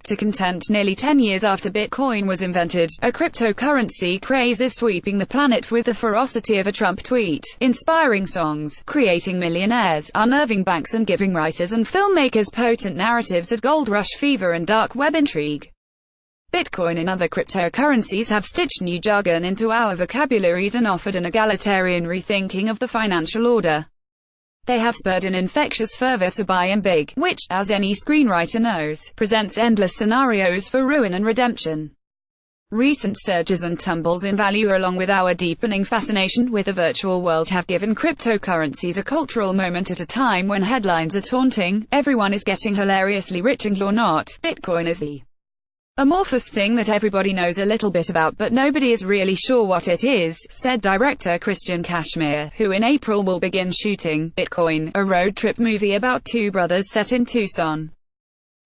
to content. Nearly 10 years after Bitcoin was invented, a cryptocurrency craze is sweeping the planet with the ferocity of a Trump tweet, inspiring songs, creating millionaires, unnerving banks and giving writers and filmmakers potent narratives of gold rush fever and dark web intrigue. Bitcoin and other cryptocurrencies have stitched new jargon into our vocabularies and offered an egalitarian rethinking of the financial order. They have spurred an infectious fervor to buy in big, which, as any screenwriter knows, presents endless scenarios for ruin and redemption. Recent surges and tumbles in value along with our deepening fascination with the virtual world have given cryptocurrencies a cultural moment at a time when headlines are taunting, everyone is getting hilariously rich and you're not. Bitcoin is the amorphous thing that everybody knows a little bit about but nobody is really sure what it is, said director Christian Kashmir, who in April will begin shooting Bitcoin, a road trip movie about two brothers set in Tucson.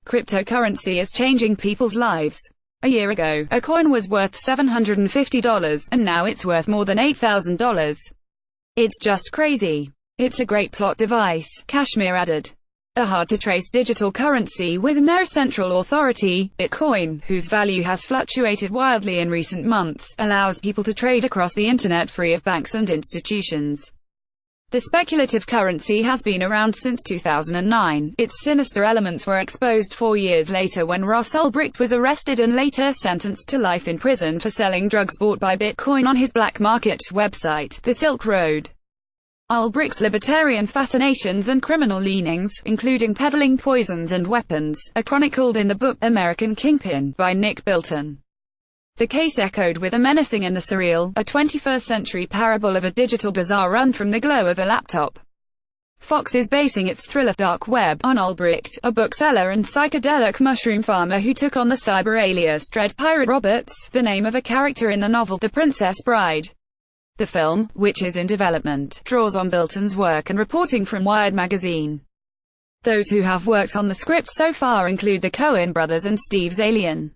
Cryptocurrency is changing people's lives. A year ago, a coin was worth $750, and now it's worth more than $8,000. It's just crazy. It's a great plot device, Kashmir added. A hard-to-trace digital currency with no central authority, Bitcoin, whose value has fluctuated wildly in recent months, allows people to trade across the internet free of banks and institutions. The speculative currency has been around since 2009. Its sinister elements were exposed 4 years later when Ross Ulbricht was arrested and later sentenced to life in prison for selling drugs bought by Bitcoin on his black market website, The Silk Road. Ulbricht's libertarian fascinations and criminal leanings, including peddling poisons and weapons, are chronicled in the book American Kingpin by Nick Bilton. The case echoed with the menacing and the surreal, a 21st-century parable of a digital bazaar run from the glow of a laptop. Fox is basing its thriller Dark Web on Ulbricht, a bookseller and psychedelic mushroom farmer who took on the cyber alias Dread Pirate Roberts, the name of a character in the novel The Princess Bride. The film, which is in development, draws on Bilton's work and reporting from Wired magazine. Those who have worked on the script so far include the Coen brothers and Steve Zaillian.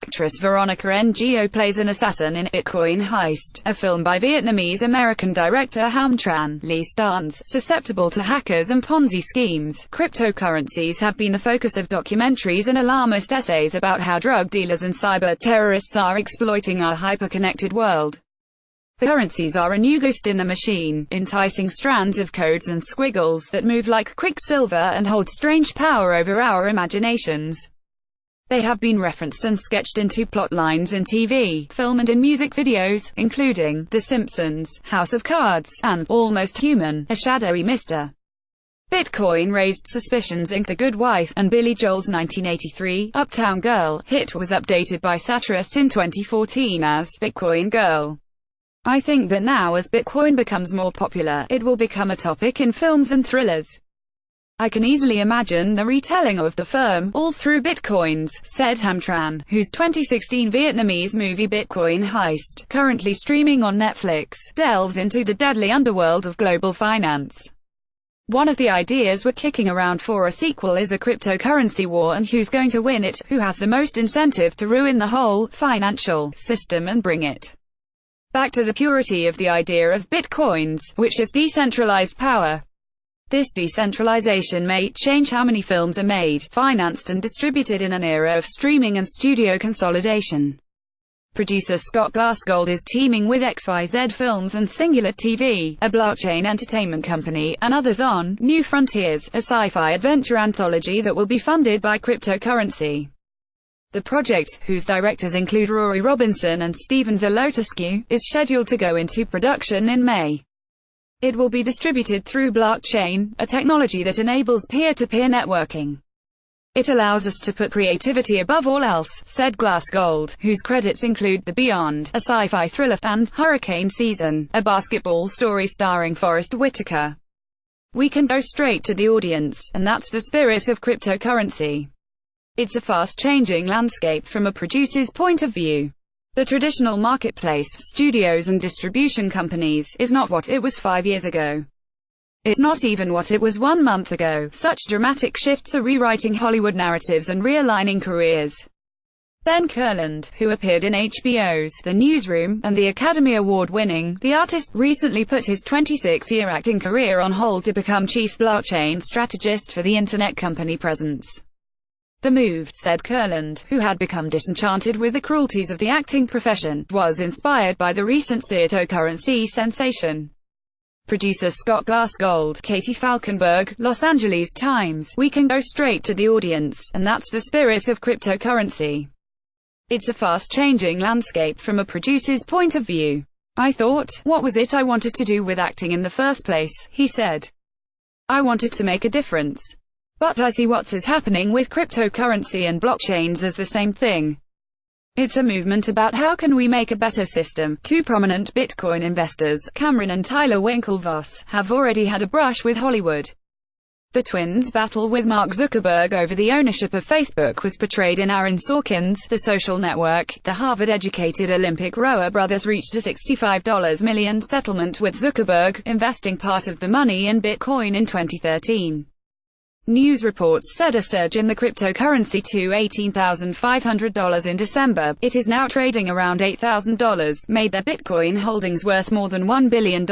Actress Veronica Ngo plays an assassin in Bitcoin Heist, a film by Vietnamese-American director Ham Tran. Lee Starnes, susceptible to hackers and Ponzi schemes. Cryptocurrencies have been the focus of documentaries and alarmist essays about how drug dealers and cyber terrorists are exploiting our hyper-connected world. The currencies are a new ghost in the machine, enticing strands of codes and squiggles that move like quicksilver and hold strange power over our imaginations. They have been referenced and sketched into plot lines in TV, film and in music videos, including The Simpsons, House of Cards, and Almost Human, a shadowy Mr. Bitcoin raised suspicions in The Good Wife, and Billy Joel's 1983 Uptown Girl hit was updated by satirists in 2014 as Bitcoin Girl. I think that now as Bitcoin becomes more popular, it will become a topic in films and thrillers. I can easily imagine the retelling of The Firm, all through Bitcoins, said Ham Tran, whose 2016 Vietnamese movie Bitcoin Heist, currently streaming on Netflix, delves into the deadly underworld of global finance. One of the ideas we're kicking around for a sequel is a cryptocurrency war, and who's going to win it, who has the most incentive to ruin the whole financial system and bring it back to the purity of the idea of Bitcoins, which is decentralized power. This decentralization may change how many films are made, financed and distributed in an era of streaming and studio consolidation. Producer Scott Glassgold is teaming with XYZ Films and Singular TV, a blockchain entertainment company, and others on New Frontiers, a sci-fi adventure anthology that will be funded by cryptocurrency. The project, whose directors include Rory Robinson and Steven Zalotescu, is scheduled to go into production in May. It will be distributed through blockchain, a technology that enables peer-to-peer networking. It allows us to put creativity above all else, said Glassgold, whose credits include The Beyond, a sci-fi thriller, and Hurricane Season, a basketball story starring Forrest Whitaker. We can go straight to the audience, and that's the spirit of cryptocurrency. It's a fast-changing landscape from a producer's point of view. The traditional marketplace, studios and distribution companies, is not what it was 5 years ago. It's not even what it was 1 month ago. Such dramatic shifts are rewriting Hollywood narratives and realigning careers. Ben Kurland, who appeared in HBO's The Newsroom, and the Academy Award-winning The Artist, recently put his 26-year acting career on hold to become chief blockchain strategist for the internet company Presence. The move, said Kurland, who had become disenchanted with the cruelties of the acting profession, was inspired by the recent cryptocurrency sensation. Producer Scott Glassgold, Katie Falkenberg, Los Angeles Times. We can go straight to the audience, and that's the spirit of cryptocurrency. It's a fast-changing landscape from a producer's point of view. I thought, what was it I wanted to do with acting in the first place, he said. I wanted to make a difference. But I see what is happening with cryptocurrency and blockchains as the same thing. It's a movement about how can we make a better system. Two prominent Bitcoin investors, Cameron and Tyler Winklevoss, have already had a brush with Hollywood. The twins' battle with Mark Zuckerberg over the ownership of Facebook was portrayed in Aaron Sorkin's The Social Network. The Harvard-educated Olympic rower brothers reached a $65 million settlement with Zuckerberg, investing part of the money in Bitcoin in 2013. News reports said a surge in the cryptocurrency to $18,500 in December. It is now trading around $8,000, made their Bitcoin holdings worth more than $1 billion.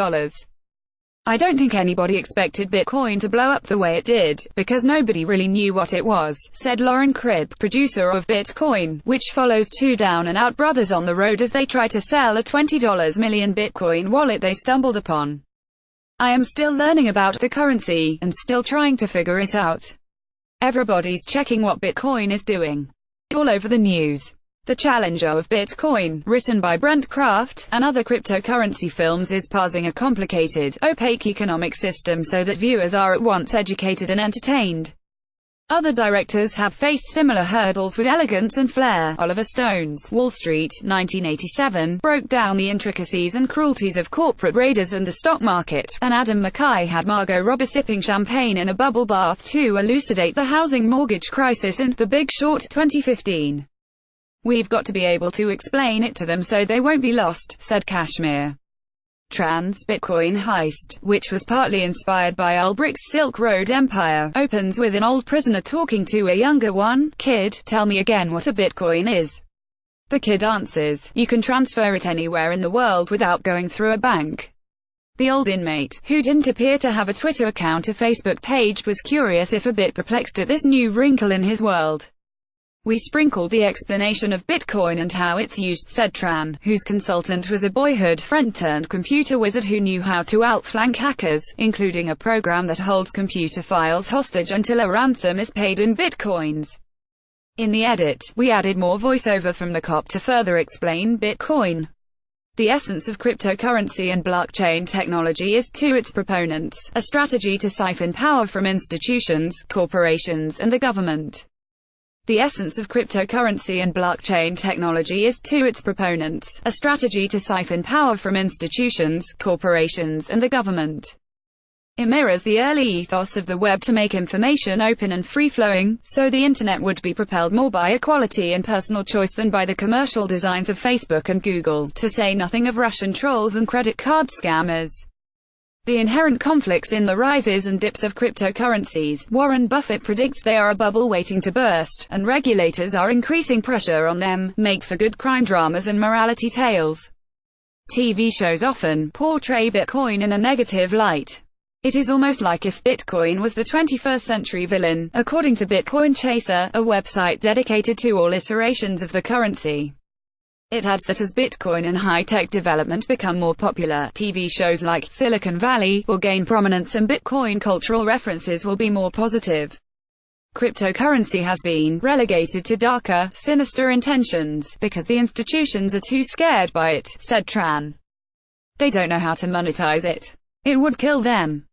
I don't think anybody expected Bitcoin to blow up the way it did, because nobody really knew what it was, said Lauren Cribb, producer of Bitcoin, which follows two down-and-out brothers on the road as they try to sell a $20 million Bitcoin wallet they stumbled upon. I am still learning about the currency, and still trying to figure it out. Everybody's checking what Bitcoin is doing. All over the news. The Challenger of Bitcoin, written by Brent Kraft, and other cryptocurrency films is parsing a complicated, opaque economic system so that viewers are at once educated and entertained. Other directors have faced similar hurdles with elegance and flair. Oliver Stone's Wall Street, 1987, broke down the intricacies and cruelties of corporate raiders and the stock market, and Adam McKay had Margot Robbie sipping champagne in a bubble bath to elucidate the housing mortgage crisis in The Big Short, 2015. We've got to be able to explain it to them so they won't be lost, said Kashmir. Tran's Bitcoin heist, which was partly inspired by Ulbricht's Silk Road empire, opens with an old prisoner talking to a younger one. Kid, tell me again what a Bitcoin is. The kid answers, you can transfer it anywhere in the world without going through a bank. The old inmate, who didn't appear to have a Twitter account or Facebook page, was curious if a bit perplexed at this new wrinkle in his world. We sprinkled the explanation of Bitcoin and how it's used, said Tran, whose consultant was a boyhood friend turned computer wizard who knew how to outflank hackers, including a program that holds computer files hostage until a ransom is paid in Bitcoins. In the edit, we added more voiceover from the cop to further explain Bitcoin. The essence of cryptocurrency and blockchain technology is, to its proponents, a strategy to siphon power from institutions, corporations, and the government. The essence of cryptocurrency and blockchain technology is, to its proponents, a strategy to siphon power from institutions, corporations, and the government. It mirrors the early ethos of the web to make information open and free-flowing, so the internet would be propelled more by equality and personal choice than by the commercial designs of Facebook and Google, to say nothing of Russian trolls and credit card scammers. The inherent conflicts in the rises and dips of cryptocurrencies, Warren Buffett predicts they are a bubble waiting to burst, and regulators are increasing pressure on them, make for good crime dramas and morality tales. TV shows often portray Bitcoin in a negative light. It is almost like if Bitcoin was the 21st century villain, according to Bitcoin Chaser, a website dedicated to all iterations of the currency. It adds that as Bitcoin and high-tech development become more popular, TV shows like Silicon Valley will gain prominence and Bitcoin cultural references will be more positive. Cryptocurrency has been relegated to darker, sinister intentions, because the institutions are too scared by it, said Tran. They don't know how to monetize it. It would kill them.